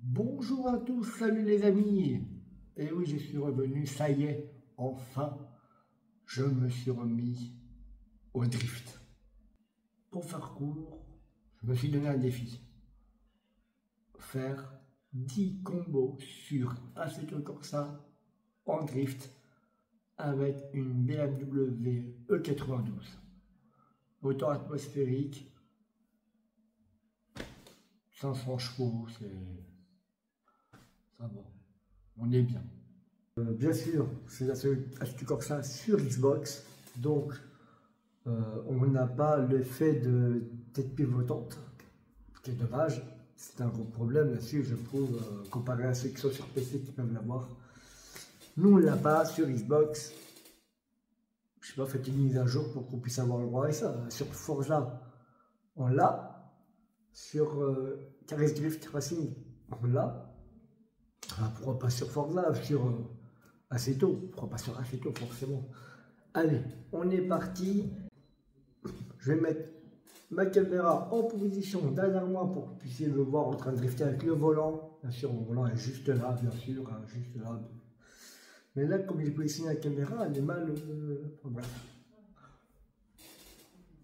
Bonjour à tous, salut les amis. Et oui, je suis revenu, ça y est, enfin, je me suis remis au drift. Pour faire court, je me suis donné un défi. Faire 10 combos sur Assetto Corsa en drift avec une BMW E92. Moteur atmosphérique, 500 chevaux, ça va, on est bien. Bien sûr, c'est Assetto Corsa sur Xbox, donc on n'a pas l'effet de tête pivotante, ce qui est dommage. C'est un gros problème là-dessus, je trouve, comparé à ceux qui sont sur PC qui peuvent l'avoir. Nous, on ne l'a pas sur Xbox. Je sais pas, faites une mise à jour pour qu'on puisse avoir le droit à ça. Sur Forza, on l'a. Sur Caress Drift Racing, on l'a. Ah, pourquoi pas sur Forza, sur Assetto, pourquoi pas sur Assetto forcément. Allez, on est parti. Je vais mettre ma caméra en position derrière moi pour que vous puissiez me voir en train de drifter avec le volant. Bien sûr, mon volant est juste là, bien sûr, hein, juste là. Mais là, comme j'ai positionné la caméra, elle est mal. Bref.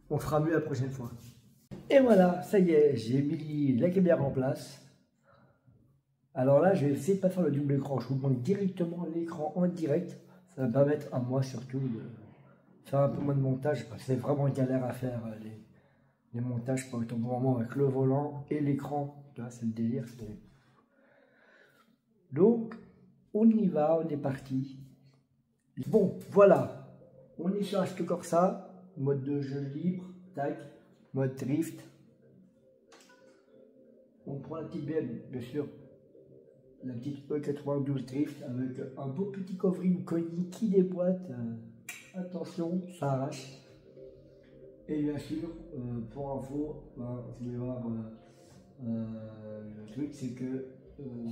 On fera mieux la prochaine fois. Et voilà, ça y est, j'ai mis la caméra en place. Alors là, je vais essayer de ne pas faire le double écran. Je vous montre directement l'écran en direct. Ça va me permettre à moi surtout de faire un peu moins de montage. Parce que c'est vraiment galère à faire les montages pour être au bon moment avec le volant et l'écran. Là, c'est le délire. Donc, on y va, on est parti. Bon, voilà. On est sur Assetto Corsa, mode de jeu libre, tac, mode drift. On prend la petite BM, bien sûr. La petite E92 Drift avec un beau petit coffret Koni qui déboîte. Attention, ça arrache. Et bien sûr, pour info, vous allez voir, le truc c'est que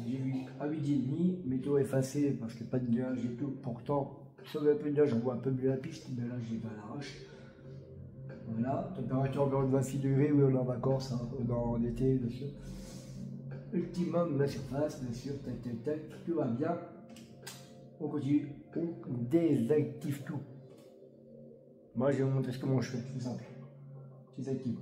j'ai vu à midi et demi, météo effacée parce que pas de nuages et tout. Pourtant, sur un peu de nuages, on voit un peu mieux la piste, mais là j'ai pas l'arrache. Voilà, température environ de 26 degrés, oui on est en vacances, hein, dans l'été bien sûr. Ultimum la surface, bien sûr, tac tac tac, tout va bien. On continue, on désactive tout. Moi je vais vous montrer comment je fais, c'est simple. Désactive.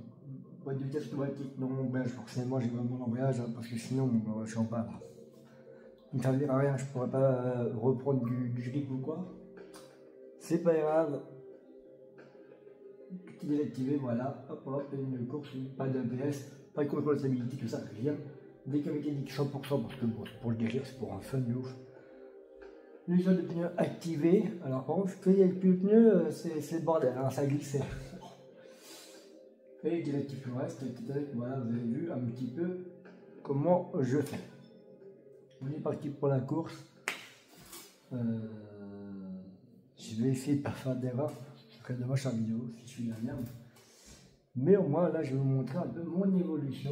Boîte de vitesse automatique, non l'embrayage, forcément j'ai vraiment l'embrayage, hein, parce que sinon je suis en panne. Ça ne servira à rien, je pourrais pas reprendre du grip ou quoi. C'est pas grave. Tout désactivé, voilà, hop hop, une course, pas d'ABS, pas de contrôle de stabilité, tout ça, rien. Déca mécanique 100% parce que bon, c'est pour le délire, c'est pour un fun de ouf. Les zones de pneus activées. Alors par contre, quand il y a le pneu, c'est le bordel, hein, ça glisse. Et il active le reste, voilà, vous avez vu un petit peu comment je fais. On est parti pour la course. Je vais essayer de ne pas faire d'erreur, ce serait dommage en vidéo si je suis la merde. Mais au moins là, je vais vous montrer un peu mon évolution.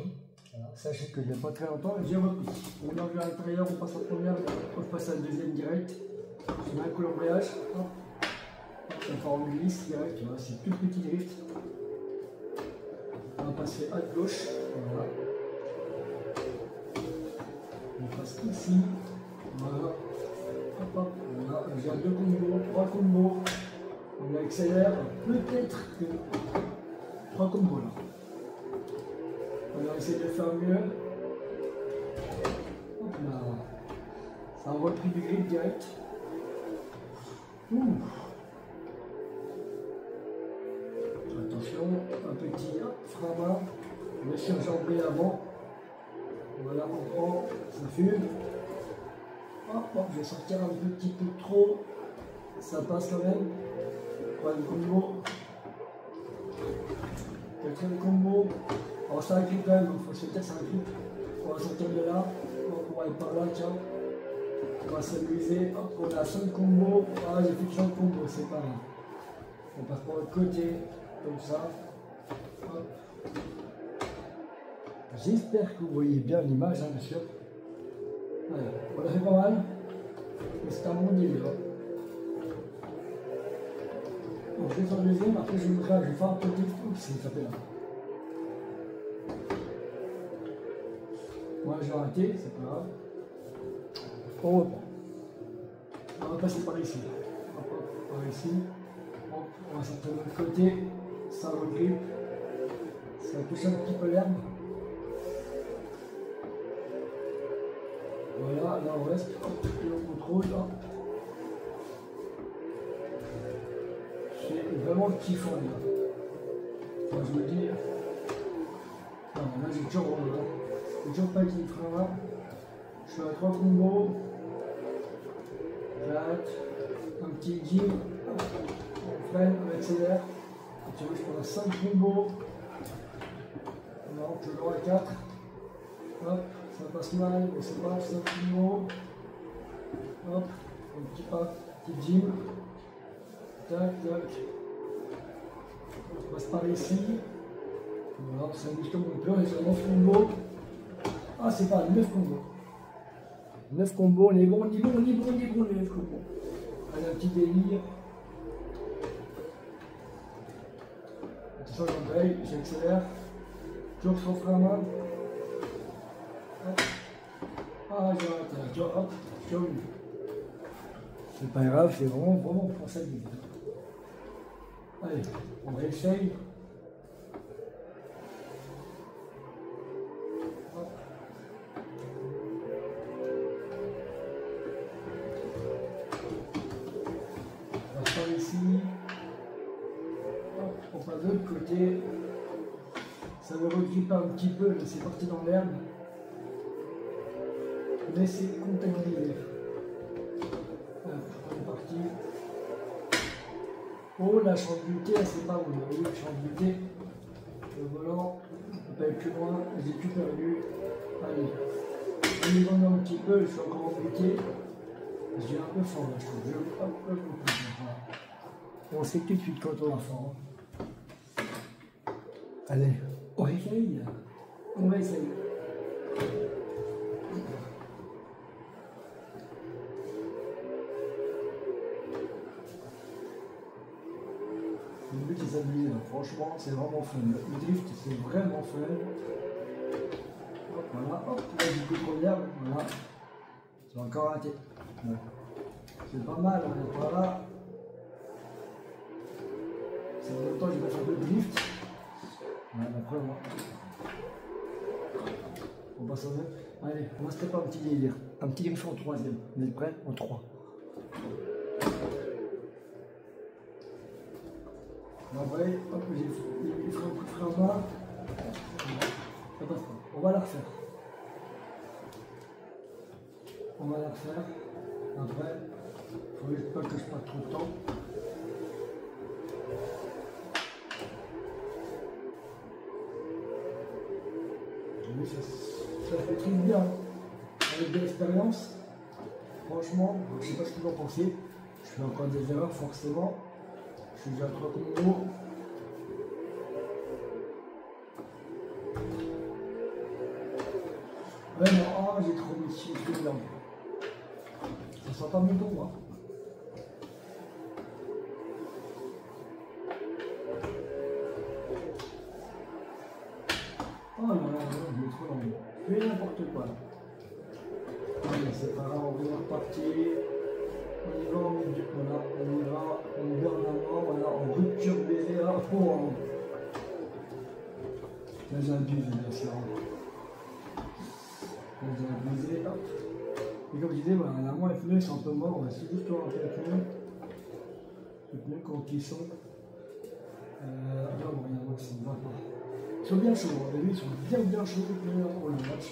Voilà, sachez que il n'y a pas très longtemps, j'ai repris. On a vu à l'intérieur, on passe en première, on passe à la deuxième direct. Je mets un coup l'embrayage, hop, on glisse direct, tu vois, c'est tout petit drift. On va passer à gauche, voilà. On passe ici, voilà. Hop, hop, voilà. J'ai 2 combos, 3 combos. On accélère, peut-être que 3 combos là. On va essayer de faire mieux. Hop là. Ça a repris du grip direct. Ouh. Attention, un petit frein à main. Bien sûr, j'ai embrayé avant. Voilà, on prend, ça fume. Hop, hop, je vais sortir un petit peu trop. Ça passe quand même. Troisième combo. Quatrième combo. Alors ça agrippe quand même, il faut se dire ça agrippe. On va sortir de là. On va aller par là, tiens. On va s'amuser. Hop, on a 5 combos. Ah, j'ai fait 5 combos, c'est pas grave. On passe par le côté, comme ça. Hop. J'espère que vous voyez bien l'image, hein, bien sûr. Voilà, on a fait pas mal. Mais c'est un bon délire. Donc je vais faire le deuxième, après je vais faire un petit truc, c'est tapé là. Moi j'ai arrêté, c'est pas grave. On reprend. On va passer par ici. Hop, hop, par ici. Hop, on va sortir de l'autre côté. Ça regrippe. Ça touche un petit peu l'herbe. Voilà, là on reste. Hop, et on contrôle. Hop. C'est vraiment kiffant là. Enfin, je me dis. Non, là j'ai toujours pas été le frein là. Je fais à 3 combos. J'arrête. Un petit gym. On freine, on accélère. Tu vois, je prends 5 combos. Non, toujours à 4. Hop, ça passe mal, mais c'est pas 5 combos. Hop, un petit pas, petit gym. Tac, tac. On passe par ici. Voilà, ça bouge comme on peut, on est sur 9 combos. Ah, c'est pas 9 combos. 9 combos, on est bon, on est bon, on est bon, on est bon, les 9 combos. Allez, un petit délire. Attention, j'embraye, j'accélère. Toujours sur le frein à main. Hop. Ah, j'arrête, tu vois, hop, tu vois. C'est pas grave, c'est vraiment pour ça que je dis. Allez, on réessaye. Ici, hop, on passe de l'autre côté, ça me regrippe un petit peu, mais c'est parti dans l'herbe, mais c'est contaminé. On est parti. Oh, la chambre butée, c'est pas où, oui, la chambre butée, le volant, on peut aller plus loin, j'ai tout perdu. Allez, on y va un petit peu, je suis encore en butée, j'ai un peu fort là, je trouve. Hop, hop, hop, hop. On sait tout de suite quand on a fort. Allez, on essaye. On va essayer. Le but c'est s'amuser, franchement c'est vraiment fun. Le drift c'est vraiment fun. Hop, voilà, hop, là du coup trop d'herbe, voilà. C'est encore raté. Ouais. C'est pas mal, on est pas là. C'est en même temps j'ai fait un peu de drift. Ouais, après on passe au même. Allez, on va se préparer un petit délire. Un petit drift en troisième. Vous êtes prêts? En 3. Après, hop, j'ai fait un coup de frein en bas. Ça passe pas. On va la refaire. On va la refaire. Après, il ne faut pas que je perde trop de temps. Oui, ça fait très bien. Avec de l'expérience, franchement, je ne sais pas ce que vous en pensez. Je fais encore des erreurs, forcément. Je suis déjà à 3 combos. Ouais, non, oh, j'ai trop mis ici, je suis bien. Ça sent pas mon ton, hein. Oh là là, je mets trop long. Je fais n'importe quoi. Allez, c'est pas grave, on va repartir. On y va, voilà, on y va, on garde la main, voilà, en rupture baiser, là, oh. Là j'ai abusé, bien sûr. Là j'ai abusé, hop. Et comme je disais, voilà, la main, les pneus sont un peu morts, on va juste rentrer les pneus. Les pneus quand ils sont. Là, bon, il y en a qui ne va pas. Ils sont bien chauds, vous avez vu, ils sont bien chauds les pneus pour le match.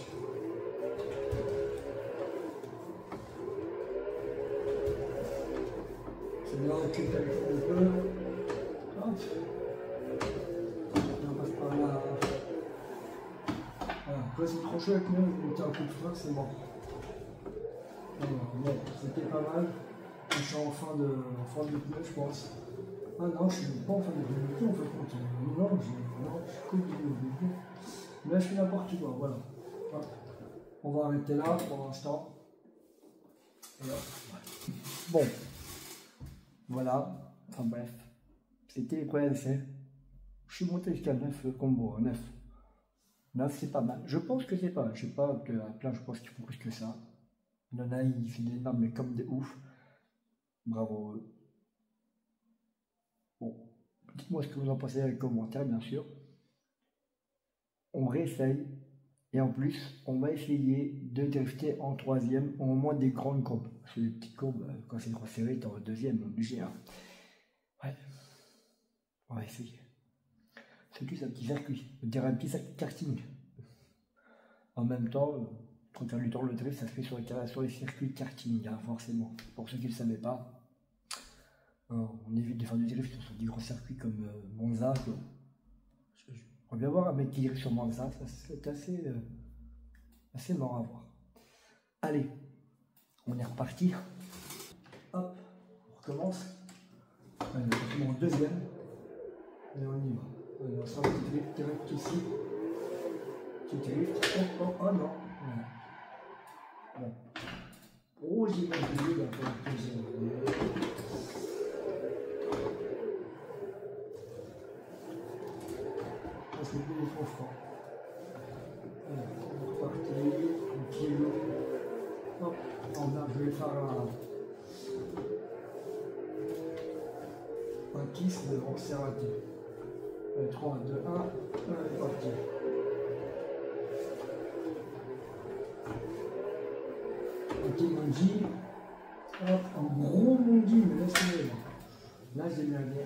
C'est bien récupérer un peu. Hop. On passe par là. Voilà, quand c'est trop chaud avec nous, on tient un coup de frein, c'est bon. Bon, c'était pas mal. Je suis en fin de pneu, je pense. Ah non, je suis pas en fin de pneu du tout, en fait. Non, je suis cool du début. Mais là, je fais n'importe quoi, voilà. Hop. On va arrêter là pour l'instant. Et hop. Bon. Voilà. Enfin bref. C'était les premiers essais. Je suis monté jusqu'à 9 combos, 9. Là, c'est pas mal. Je pense que c'est pas mal. Je sais pas, que, à plein, je pense qu'ils font plus que ça. Il y en a, ils font des énormes, mais comme des ouf. Bravo. Bon, dites-moi ce que vous en pensez dans les commentaires, bien sûr. On réessaye. Et en plus, on va essayer de drifter en troisième au moment des grandes courbes. Parce que les petites courbes, quand c'est trop serré, t'es en deuxième, obligé. Hein. Ouais, on va essayer. C'est plus un petit circuit, je dirais un petit karting. En même temps, quand on tourne le drift, ça se fait sur les circuits karting, hein, forcément. Pour ceux qui ne le savaient pas, on évite de faire du drift sur des gros circuits comme Monza. On vient voir un mec qui drift sur Monza, c'est assez marrant à voir. Allez, on est reparti. Hop, on recommence. Allez, on est en deuxième. Et on y va. Allez, on sera un petit drift direct ici. Petit drift. Oh non. Voilà. Bon. Oh, j'ai pas oublié la fois que j'ai oublié. Parce que il est trop fort. Allez, on est reparti. Tranquille. Hop, je vais faire un kiss, mais bon, c'est raté. Allez, 3, 2, 1, allez, parti. Un petit Mondi. Hop, un gros Mondi, mais laissez-le. Là, j'ai mis un nez,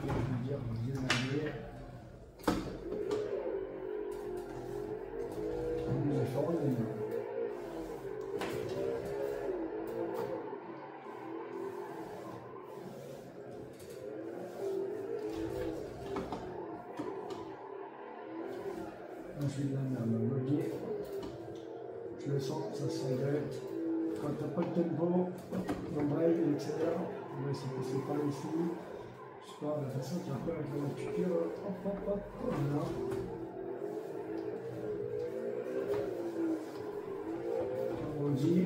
je vais vous dire, j'ai mis un nez. J'ai fait en nez. Je vais la merde, je le sens, ça s'engage. Quand t'as pas de tempo, l'embraye, il accélère. On va essayer de passer par ici. Je sais pas, de toute façon, tu as un peu avec la voiture. Hop, voilà. On dit.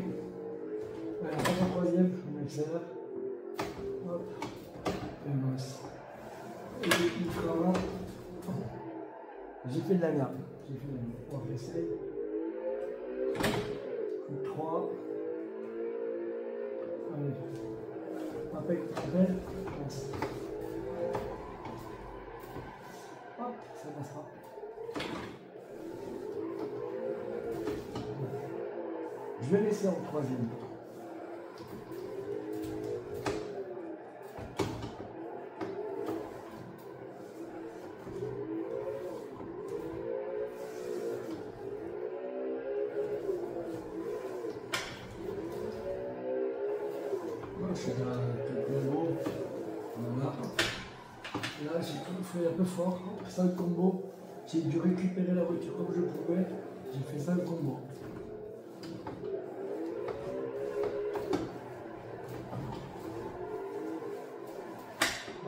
Allez, on passe en troisième, on accélère. Hop, et mince. Et il fera. J'ai fait de la merde. On va essayer. 3. Allez. Rappel. Hop, ça passera. Je vais laisser en troisième. Je suis dans le combo. Voilà. Là, j'ai tout fait un peu fort. 5 combos. J'ai dû récupérer la voiture comme je pouvais. J'ai fait 5 combos.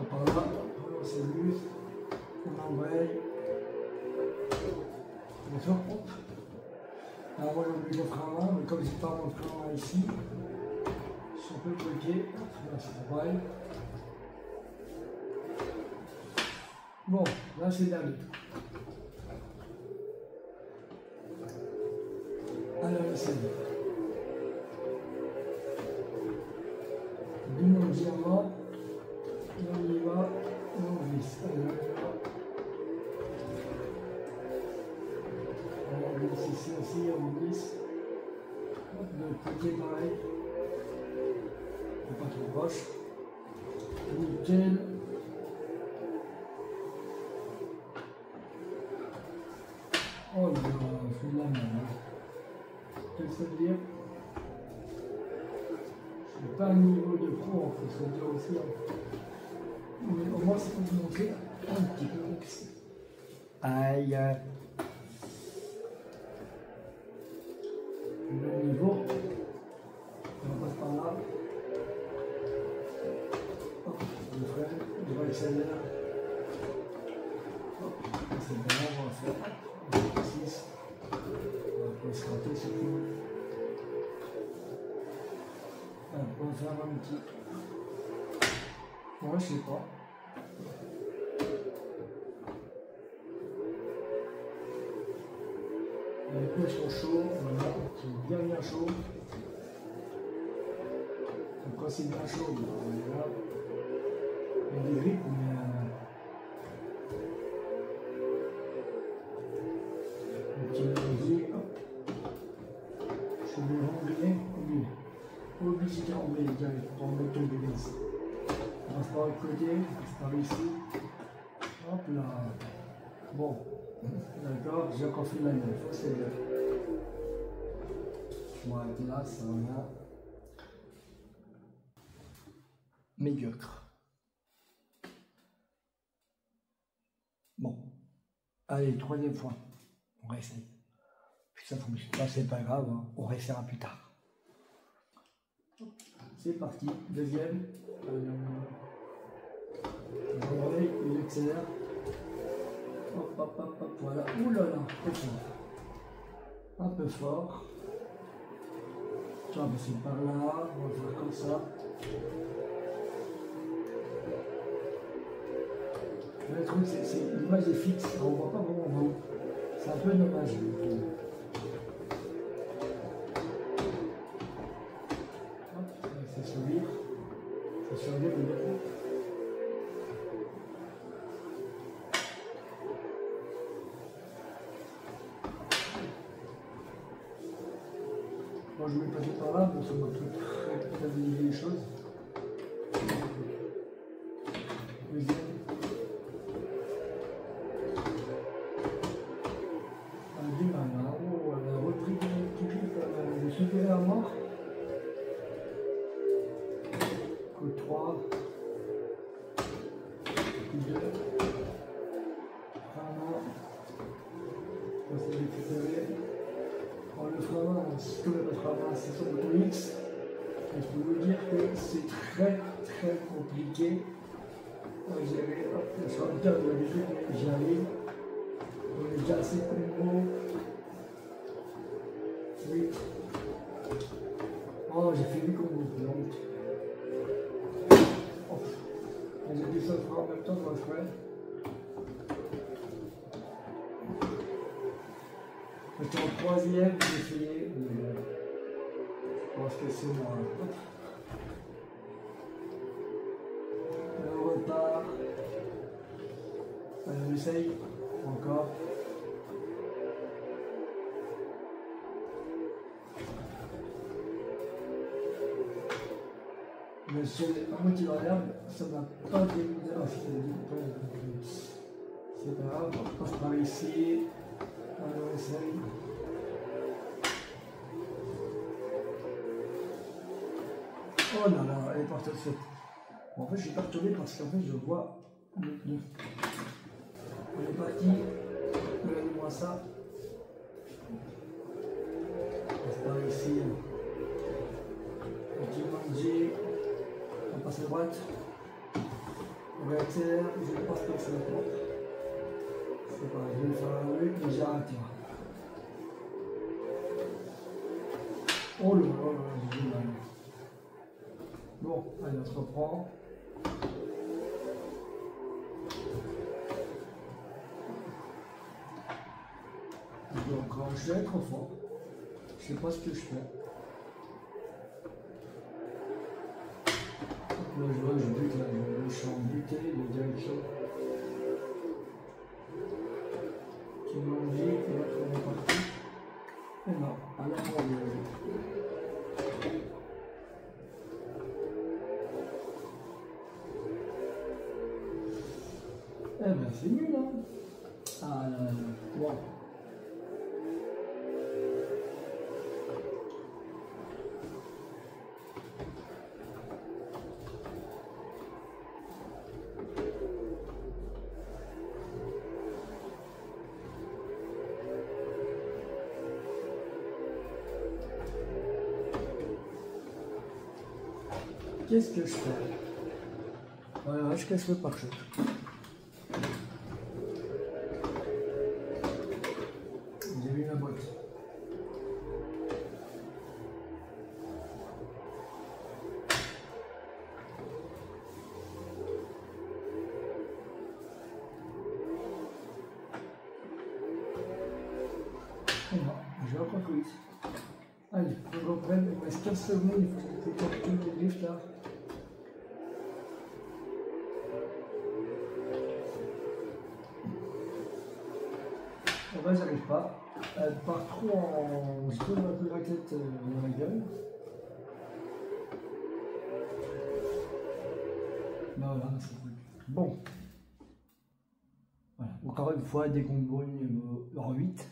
Par là, on s'amuse. On embraye. D'accord, hop. Alors moi, j'ai oublié le frein, mais comme j'ai pas mon frein ici, je suis un peu bloqué. Là, c'est pareil. Bon, là, c'est dernier. Alors, c'est bon. Du monde diamant. On y va. On glisse. Allez, on y va. On glisse ici aussi, on glisse. De l'autre côté, pareil. Pas trop proche. Nickel. Oh là là, je suis de la merde. Qu'est-ce que ça veut dire? Je suis pas à niveau de pro, il faut se le dire aussi. Mais au moins, c'est pour vous montrer un petit peu. Aïe. Le niveau. On passe par là. Hop, le frein, je vais accélérer. Hop, c'est bon, on va faire 6. On va se rater surtout. On va faire un petit. Moi, je sais pas. pneus sont chauds, voilà, c'est bien chaud. Donc quand c'est bien chaud, voilà, il y a des grippes, mais le petit mélange, hop, je vais le rembler, obligé de rembler direct pour remettre ton bénéfice. On passe par le côté, on passe par ici, hop là, bon, d'accord, j'ai encore fait la même, il faut que c'est bien. Je vais arrêter là, ça va. Médiocre. Bon, allez, troisième fois, on réessaye. Puis ça fonctionne pas, c'est pas grave, hein. On réessayera plus tard. C'est parti, deuxième. Regardez, il accélère. Hop, hop, hop, hop, voilà. Ouh là là, un peu fort. Tu vas passer par là, on va faire comme ça. Le truc, c'est l'image est fixe, on ne voit pas vraiment en haut. C'est un peu dommage. Hop, c'est sourire. C'est sourire le métro. Moi je vais passer par là, bon, ça m'a très stabiliser les choses. Deuxième. Du mal, hein. Oh, elle a repris le supérieur mort. Coup 3. Coup 2. Vraiment. On va se récupérer. Le frein, si tu veux le frein, c'est sur le bouton X. Et je peux vous dire que c'est très compliqué à gérer. Hop, le chanteur de la musique, j'y arrive. On est déjà assez combos. 8. Oh, j'ai fait 8 combos, donc. Oh. J'ai dit ça en même temps, moi je ferais. J'étais en troisième, j'ai essayé, mais je pense que c'est moi. On repart. Allez, on essaye. Encore. Mais sur les moitié dans l'herbe, ça m'a pas dégoûté. Ah, c'est pas grave, on passe par ici. Allez, on essaye. Oh là là, elle est partie au-dessus. Bon, en fait, je suis perturbé parce qu'en fait, je vois le pneu. On est parti. Regardez-moi ça. On passe par ici. Petit manger. On passe à droite. On réaccélère. Je passe par ici maintenant. C'est pas grave, je vais faire un rue et j'ai raté. Oh là là, j'ai du mal. Bon, allez, on se reprend. Donc, je vais être trop fort. Je sais pas ce que je fais. Là, je vois, je bute, là, je suis en butée de direction. Qui m'ont dit, et là, on est parti. Et non, à la mort, eh ben, c'est nul, hein. Ah là là, bon. Qu'est-ce que je fais? Voilà, je casse le pare-choc. J'ai mis la boîte. Et non, je vais après, il me reste 15 secondes, il faut que je calcule le drift là. En vrai, j'arrive pas. Elle part trop en. Je pose un peu la tête dans la gueule. Ben voilà, c'est cool. Bon. Voilà. Encore une fois, des combos numéro 8.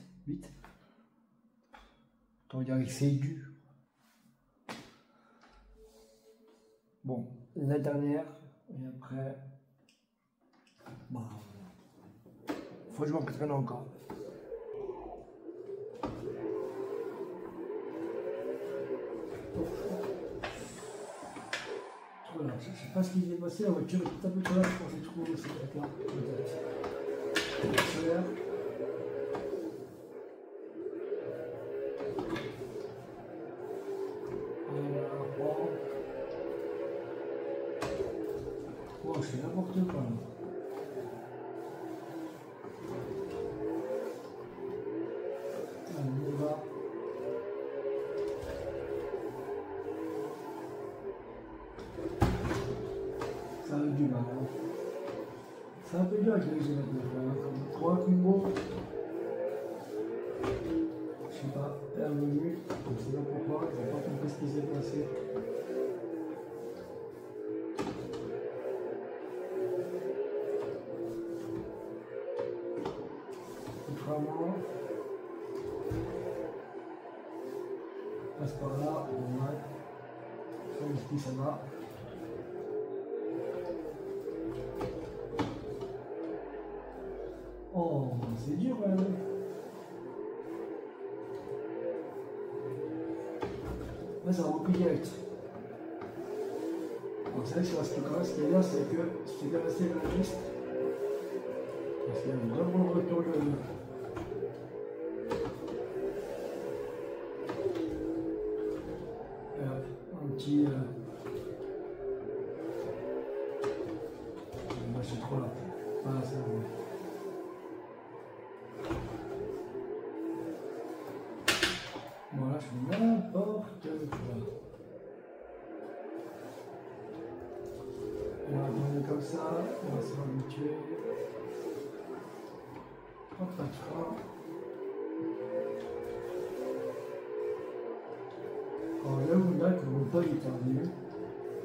On va dire que c'est dur. Bon, la dernière, et après. Bah. Faut que je m'entraîne encore. Voilà, je sais pas ce qui s'est passé, la voiture est un peu trop là, je pensais trouver cette tête-là. Solaire. Oh, c'est n'importe quoi. Allez, on y va. Ça a eu du mal. Hein. C'est un peu dur avec les G29. Hein. Comme 3 combos. Je sais pas, elle est revenue. Je sais pas pourquoi, je n'ai pas compris ce qui s'est passé. Contrairement. Passe par là, normal. Ça, ici, ça va. Oh, c'est dur quand même. Là, ça a repris direct. Donc c'est vrai que sur la Stuka, ce qui est bien, c'est que si tu es resté à la piste, parce qu'il y a vraiment le retour de. Un petit. Moi, je suis trop là. Voilà, c'est bon. Voilà, je fais n'importe quoi. On va tourner comme ça, on va se habituer. Hop, pas de frein. Alors là où là, que mon pote est arrivé,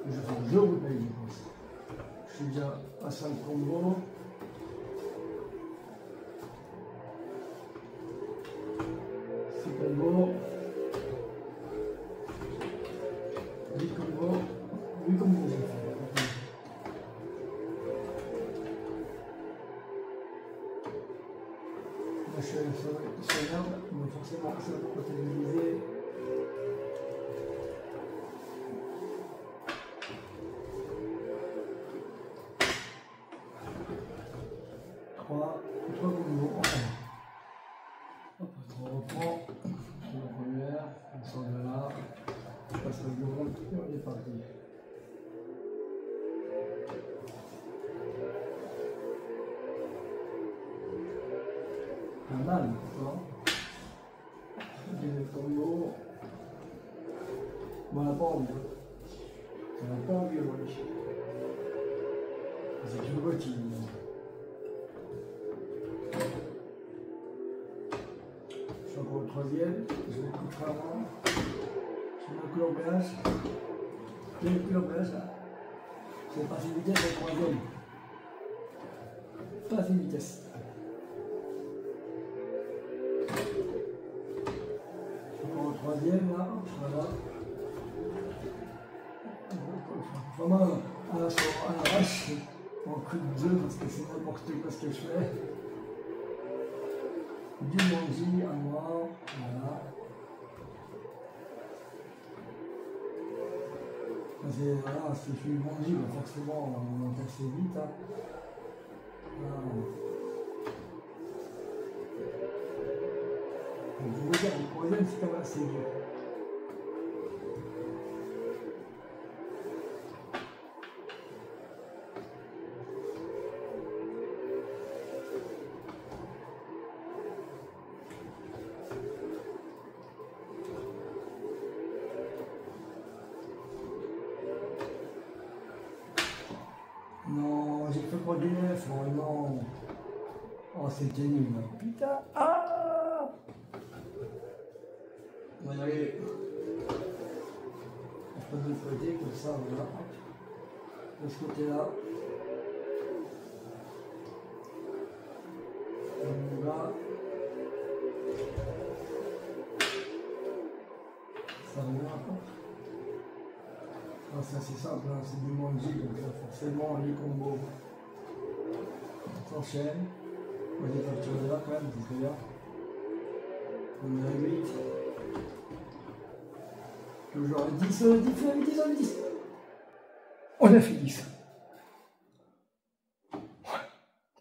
je fais 2 routes, je pense. Je suis déjà à 5 combos. Combos, 8 combos, 8 combos j'ai fait. Là je suis sur l'herbe, donc forcément ça va comptabiliser. Trois combos. Hop, on reprend. La première, on sort de là, je passe le bureau et on est parti. Pas mal, non? Deuxième combo. Bon, on n'a pas envie. On n'a pas envie, oui. C'est une routine. Je suis encore au troisième, je vais couper avant. Je mets un coup d'emballage. J'ai le coup d'emballage là. Je vais passer une vitesse au troisième. Passer une vitesse. Encore au troisième là, voilà. Vraiment à l'arrache, en coup de 2 parce que c'est n'importe quoi ce que je fais. Du manger à moi, voilà. Voilà, si je suis manger, bah forcément on monte assez vite. Hein. Voilà. Donc, je veux dire, le troisième c'est quand même assez dur. fait pour du neuf, oh non. Oh, c'était nul, hein. Putain. Ah, on va y aller. On prend de l'autre côté, comme ça, voilà. De ce côté-là. On va. Ça revient encore. Ah, ça c'est simple, hein, c'est du manji, donc forcément les combos s'enchaînent. Moi j'ai pas tiré là quand même, c'est très bien. On est à 8. Toujours à 10, 10. On a fait 10.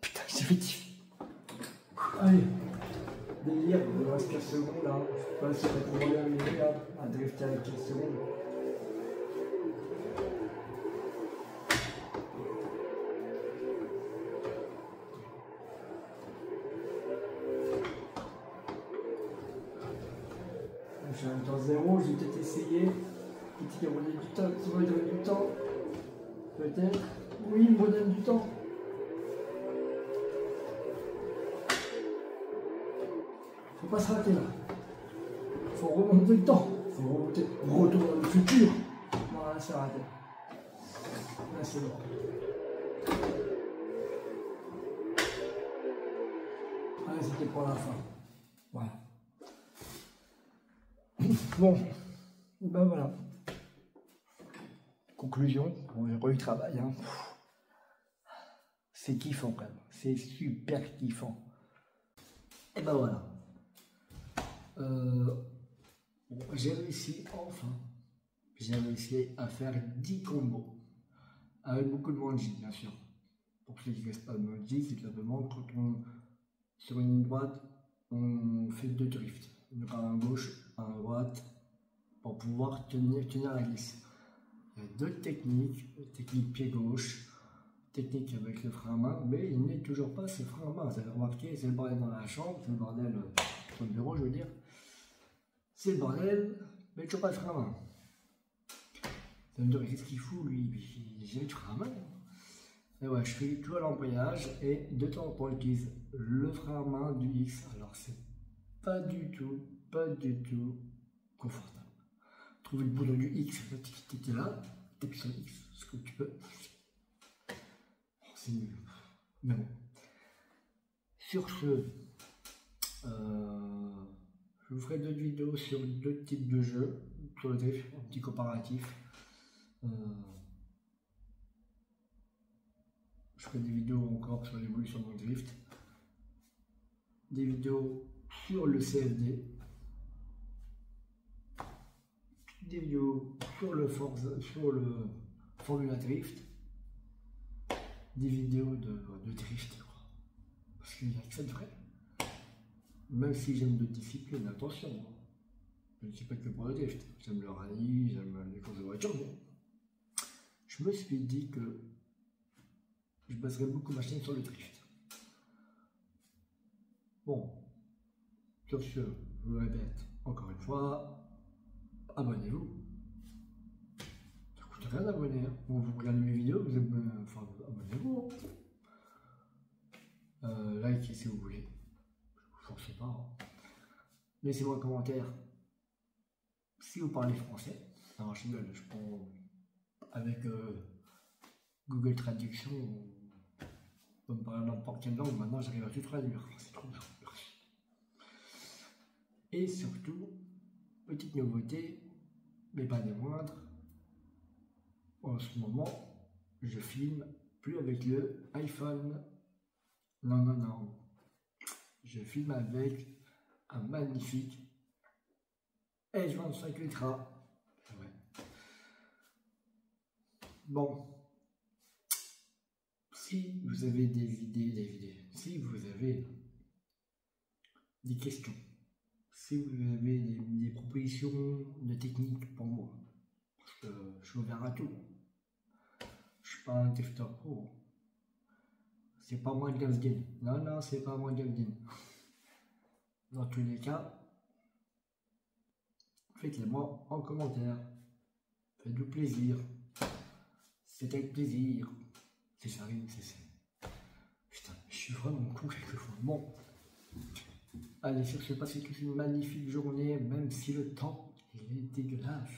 Putain, j'ai fait 10. Allez, délire, il me reste 15 secondes là. Je sais pas si on va pouvoir arriver à drifter avec 15 secondes. Je suis en temps 0, j'ai peut-être essayé. Petit qui va donner du temps, qui va donner du temps. Peut-être. Oui, il me redonne du temps. Faut pas se rater là. Faut remonter le temps. Faut remonter. Retour dans le futur. Voilà, c'est raté. Là, c'est bon. Allez, c'était pour la fin. Voilà. Bon, ben voilà. Conclusion, bon, j'ai pas eu de travail. Hein. C'est kiffant quand même. C'est super kiffant. Et ben voilà. Bon, j'ai réussi, enfin, j'ai réussi à faire 10 combos. Avec beaucoup de manji, bien sûr. Pour ceux qui ne connaissent pas le manji, c'est tout simplement quand on, sur une ligne droite, on fait 2 drifts. Donc à gauche, à droite, pour pouvoir tenir la glisse. Il y a d'autres techniques, technique pied gauche, technique avec le frein à main, mais il n'est toujours pas ce frein à main. Vous avez remarqué, c'est le bordel dans la chambre, c'est le bordel sur le bureau, je veux dire. C'est le bordel, mais toujours pas de frein à main. Ça me dit, qu'est-ce qu'il fout lui? J'ai jamais de frein à main. Et ouais, je fais tout à l'embrayage et de temps en temps, j'utilise le frein à main du X. Alors, c'est pas du tout confortable. Trouver le boulot du X, tu es là, tu appuies sur X, ce que tu peux. C'est nul. Mais bon. Sur ce, je vous ferai d'autres vidéos sur d'autres types de jeux, sur le drift, un petit comparatif. Je ferai des vidéos encore sur l'évolution dans le drift, des vidéos sur le CFD, des vidéos sur le Formula Drift, des vidéos de drift, parce qu'il n'y a que ça de vrai. Même si j'aime d'autres disciplines, attention, je ne suis pas que pour le drift, j'aime le rallye, j'aime les courses de voiture, mais je me suis dit que je baserais beaucoup ma chaîne sur le drift. Bon, sur ce, je vous le répète encore une fois, abonnez-vous. Ça coûte rien d'abonner. Hein. Vous regardez mes vidéos, vous enfin, abonnez-vous. Likez si vous voulez. Je ne vous force pas. Hein. Laissez-moi un commentaire si vous parlez français. Alors je prends avec Google Traduction, on peut me parler n'importe quelle langue, maintenant j'arrive à tout traduire. C'est trop bien. Et surtout, petite nouveauté, mais pas des moindres, en ce moment, je filme plus avec le iPhone. Non. Je filme avec un magnifique S25 Ultra. Ouais. Bon, si vous avez des idées, si vous avez des questions, si vous avez des propositions de techniques pour moi, parce que je suis ouvert à tout. Je suis pas un drifter pro. C'est pas moi le Gavsden. Non, c'est pas moi le Gavsden. Dans tous les cas, faites-les moi en commentaire. Faites-vous plaisir. C'est avec plaisir. C'est ça, c'est Putain, je suis vraiment con quelquefois. Bon. Allez, sur ce, passez tous une magnifique journée, même si le temps, il est dégueulasse.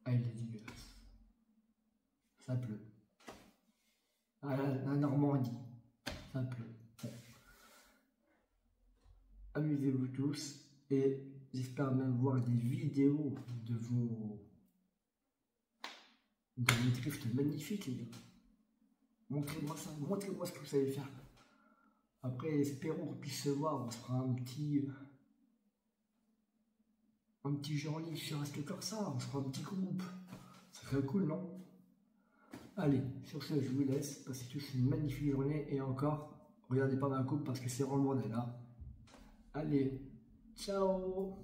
Ah, il est dégueulasse. Ça pleut. Ah, la Normandie. Ça pleut. Bon. Amusez-vous tous et j'espère même voir des vidéos de vos drifts magnifiques, les gars. Montrez-moi ça, montrez-moi ce que vous savez faire. Après, espérons qu'on puisse se voir, on se fera un petit jeu en ligne sur Assetto Corsa, on se fera un petit groupe. Ça serait cool, non? Allez, sur ce, je vous laisse. Passez tous une magnifique journée et encore, regardez pas ma coupe parce que c'est vraiment le bordel, hein. Allez, ciao!